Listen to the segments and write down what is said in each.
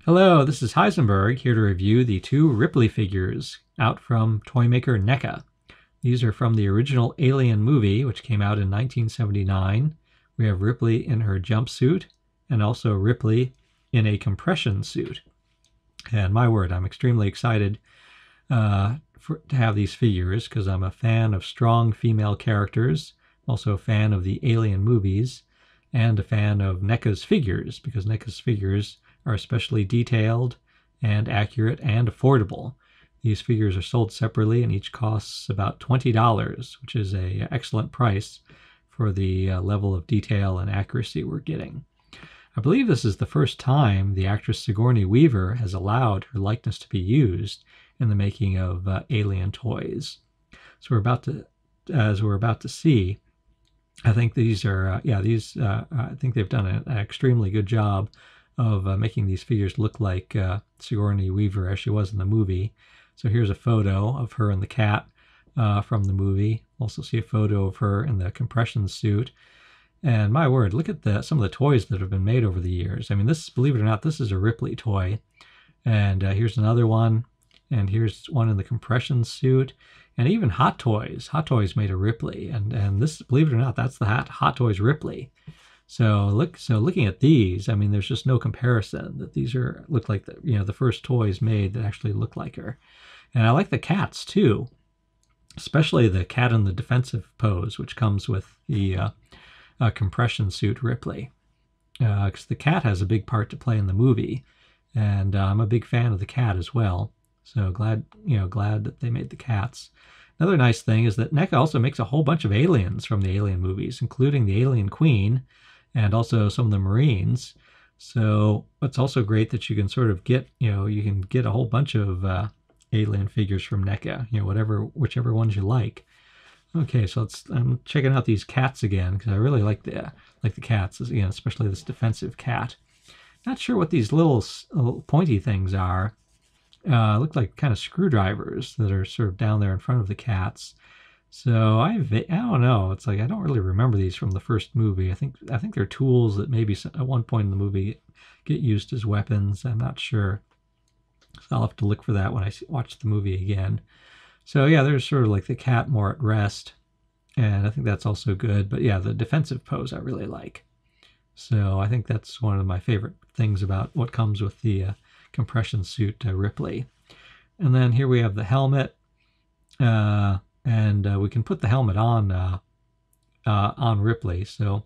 Hello, this is Heisenberg, here to review the two Ripley figures out from toymaker NECA. These are from the original Alien movie, which came out in 1979. We have Ripley in her jumpsuit, and also Ripley in a compression suit. And my word, I'm extremely excited to have these figures, because I'm a fan of strong female characters, also a fan of the Alien movies, and a fan of NECA's figures, because NECA's figures are especially detailed and accurate and affordable. These figures are sold separately and each costs about $20, which is an excellent price for the level of detail and accuracy we're getting. I believe this is the first time the actress Sigourney Weaver has allowed her likeness to be used in the making of Alien toys. So as we're about to see, I think these are, I think they've done an extremely good job of making these figures look like Sigourney Weaver as she was in the movie. So here's a photo of her and the cat from the movie. Also see a photo of her in the compression suit. And my word, look at some of the toys that have been made over the years. I mean, this, believe it or not, this is a Ripley toy. And here's another one. And here's one in the compression suit. And even Hot Toys. Hot Toys made a Ripley. And this, believe it or not, that's the Hot Toys Ripley. So looking at these, I mean, there's just no comparison. That these look like the first toys made that actually look like her. And I like the cats too, especially the cat in the defensive pose, which comes with the compression suit Ripley, because the cat has a big part to play in the movie, and I'm a big fan of the cat as well. So glad that they made the cats. Another nice thing is that NECA also makes a whole bunch of aliens from the Alien movies, including the Alien Queen, and also some of the Marines. So it's also great that you can sort of get, you can get a whole bunch of Alien figures from NECA, whichever ones you like. Okay, so I'm checking out these cats again because I really like the cats, especially this defensive cat. Not sure what these little pointy things are. Look like kind of screwdrivers that are sort of down there in front of the cats. So I don't know. It's like I don't really remember these from the first movie. I think they're tools that maybe at one point in the movie get used as weapons. I'm not sure. So I'll have to look for that when I watch the movie again. So yeah, there's sort of like the cat more at rest, and I think that's also good. But yeah, the defensive pose I really like. So I think that's one of my favorite things about what comes with the compression suit Ripley. And then here we have the helmet. And we can put the helmet on Ripley. So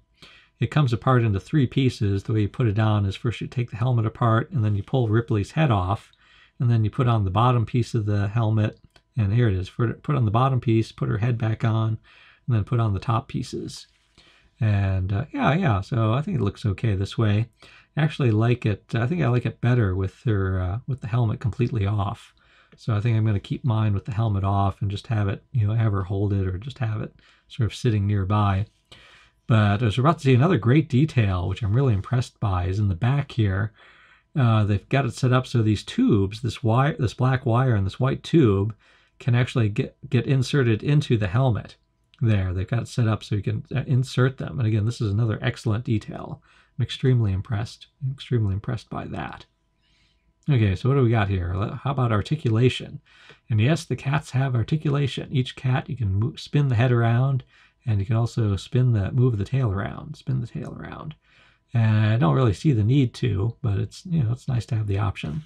it comes apart into three pieces. The way you put it on is first you take the helmet apart, and then you pull Ripley's head off, and then you put on the bottom piece of the helmet, and here it is. Put on the bottom piece, put her head back on, and then put on the top pieces. And yeah. So I think it looks okay this way. I actually like it. I think I like it better with her with the helmet completely off. So I think I'm going to keep mine with the helmet off and just have it, have her hold it, or just have it sort of sitting nearby. But as we're about to see, another great detail, which I'm really impressed by, is in the back here. They've got it set up so these tubes, this black wire and this white tube, can actually get inserted into the helmet. There, they've got it set up so you can insert them. And again, this is another excellent detail. I'm extremely impressed by that. Okay, so what do we got here? How about articulation? And yes, the cats have articulation. Each cat, you can spin the head around, and you can also move the tail around, spin the tail around. And I don't really see the need to, but it's nice to have the option.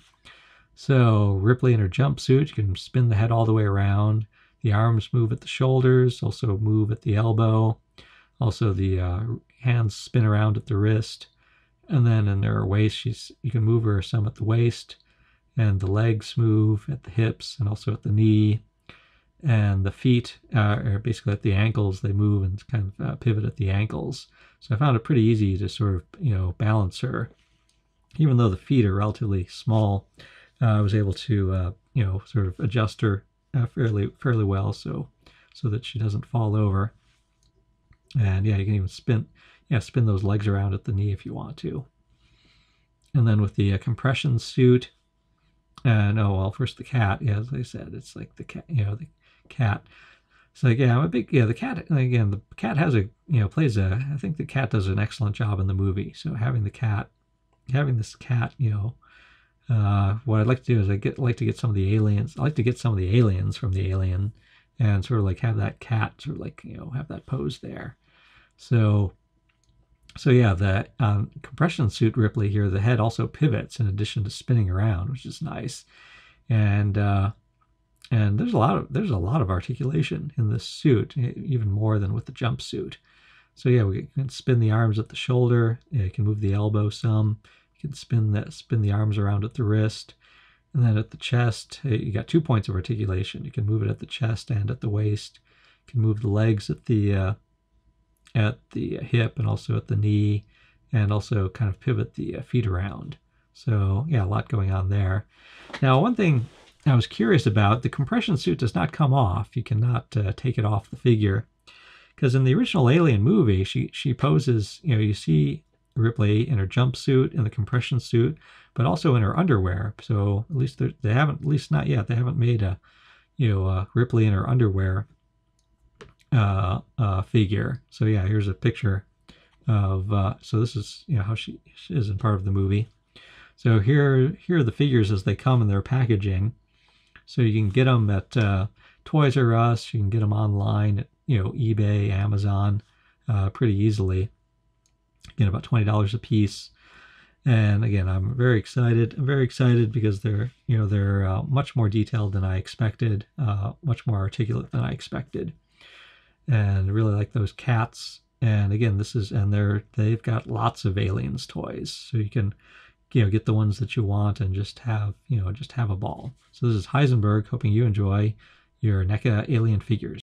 So Ripley in her jumpsuit, you can spin the head all the way around. The arms move at the shoulders, also move at the elbow. Also the hands spin around at the wrist. And then in her waist, you can move her some at the waist, and the legs move at the hips and also at the knee. And the feet are basically at the ankles. They move and kind of pivot at the ankles. So I found it pretty easy to sort of, balance her. Even though the feet are relatively small, I was able to, sort of adjust her fairly well so that she doesn't fall over. And yeah, you can even spin those legs around at the knee if you want to. And then with the compression suit, first the cat. Yeah, as I said, it's like the cat. The cat. So yeah, I'm a big the cat. Again, the cat has I think the cat does an excellent job in the movie. So having this cat, What I'd like to do is like to get some of the aliens. I like to get some of the aliens from the Alien, and sort of like have that cat sort of like have that pose there. So yeah, the compression suit Ripley here, the head also pivots in addition to spinning around, which is nice. And there's a lot of articulation in this suit, even more than with the jumpsuit. So yeah, we can spin the arms at the shoulder. You can move the elbow some. You can spin the arms around at the wrist, and then at the chest, you got 2 points of articulation. You can move it at the chest and at the waist. You can move the legs at the hip and also at the knee, and also kind of pivot the feet around. So yeah, a lot going on there. Now, one thing I was curious about, the compression suit does not come off. You cannot take it off the figure, because in the original Alien movie, she poses, you see Ripley in her jumpsuit, in the compression suit, but also in her underwear. So at least they haven't, at least not yet, they haven't made a Ripley in her underwear figure. So yeah, here's a picture of so this is how she is in part of the movie. So here are the figures as they come in their packaging. So you can get them at Toys R Us. You can get them online at eBay, Amazon, pretty easily. Again, about $20 a piece. And again, I'm very excited. I'm very excited because they're much more detailed than I expected, much more articulate than I expected, and really like those cats. And again, they've got lots of Aliens toys, so you can get the ones that you want and just have a ball. So this is Heisenberg, hoping you enjoy your NECA Alien figures.